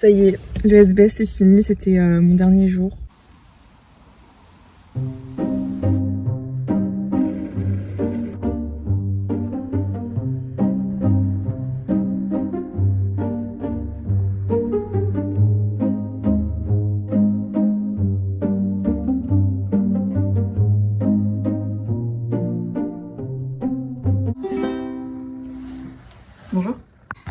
Ça y est, le SBS c'est fini, c'était mon dernier jour. Bonjour,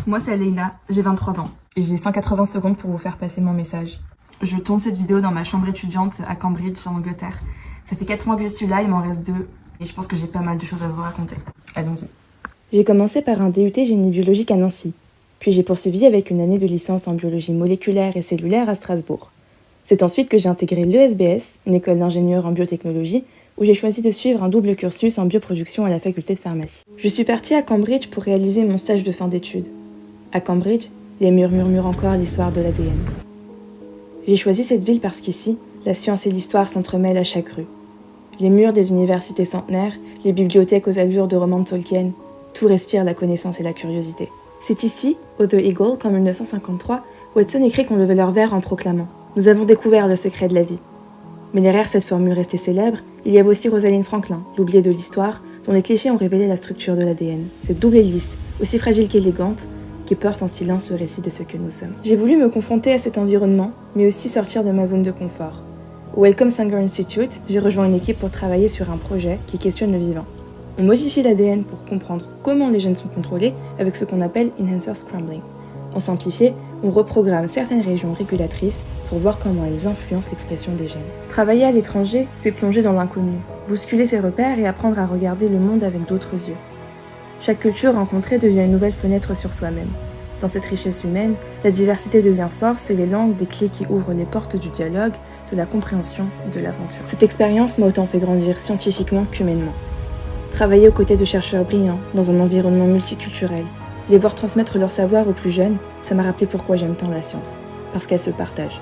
moi c'est Leïna, j'ai 23 ans et j'ai 180 secondes pour vous faire passer mon message. Je tourne cette vidéo dans ma chambre étudiante à Cambridge en Angleterre. Ça fait 4 mois que je suis là, il m'en reste 2 et je pense que j'ai pas mal de choses à vous raconter. Allons-y. J'ai commencé par un DUT génie biologique à Nancy, puis j'ai poursuivi avec une année de licence en biologie moléculaire et cellulaire à Strasbourg. C'est ensuite que j'ai intégré l'ESBS, une école d'ingénieurs en biotechnologie, où j'ai choisi de suivre un double cursus en bioproduction à la faculté de pharmacie. Je suis partie à Cambridge pour réaliser mon stage de fin d'études. À Cambridge, les murs murmurent encore l'histoire de l'ADN. J'ai choisi cette ville parce qu'ici, la science et l'histoire s'entremêlent à chaque rue. Les murs des universités centenaires, les bibliothèques aux allures de romans de Tolkien, tout respire la connaissance et la curiosité. C'est ici, au The Eagle, qu'en 1953, Watson écrit qu'on levait leur verre en proclamant « Nous avons découvert le secret de la vie ». Mais derrière cette formule restée célèbre, il y avait aussi Rosalind Franklin, l'oubliée de l'histoire, dont les clichés ont révélé la structure de l'ADN. Cette double hélice, aussi fragile qu'élégante, qui porte en silence le récit de ce que nous sommes. J'ai voulu me confronter à cet environnement, mais aussi sortir de ma zone de confort. Au Wellcome Sanger Institute, j'ai rejoint une équipe pour travailler sur un projet qui questionne le vivant. On modifie l'ADN pour comprendre comment les gènes sont contrôlés avec ce qu'on appelle enhancer scrambling. En simplifié, on reprogramme certaines régions régulatrices pour voir comment elles influencent l'expression des gènes. Travailler à l'étranger, c'est plonger dans l'inconnu, bousculer ses repères et apprendre à regarder le monde avec d'autres yeux. Chaque culture rencontrée devient une nouvelle fenêtre sur soi-même. Dans cette richesse humaine, la diversité devient force et les langues des clés qui ouvrent les portes du dialogue, de la compréhension et de l'aventure. Cette expérience m'a autant fait grandir scientifiquement qu'humainement. Travailler aux côtés de chercheurs brillants, dans un environnement multiculturel, les voir transmettre leur savoir aux plus jeunes, ça m'a rappelé pourquoi j'aime tant la science, parce qu'elle se partage.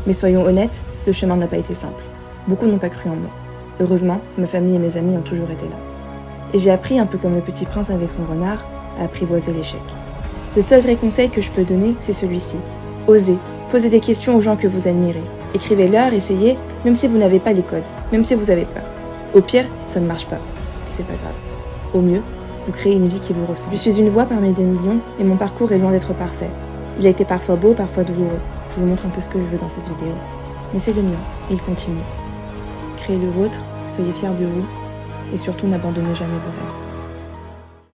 Mais soyons honnêtes, le chemin n'a pas été simple. Beaucoup n'ont pas cru en moi. Heureusement, ma famille et mes amis ont toujours été là. Et j'ai appris, un peu comme le petit prince avec son renard, à apprivoiser l'échec. Le seul vrai conseil que je peux donner, c'est celui-ci. Osez, posez des questions aux gens que vous admirez. Écrivez-leur, essayez, même si vous n'avez pas les codes, même si vous avez peur. Au pire, ça ne marche pas. Et c'est pas grave. Au mieux, vous créez une vie qui vous ressemble. Je suis une voix parmi des millions et mon parcours est loin d'être parfait. Il a été parfois beau, parfois douloureux. Je vous montre un peu ce que je veux dans cette vidéo. Mais c'est le mien, et il continue. Créez le vôtre, soyez fiers de vous, et surtout n'abandonnez jamais vos rêves.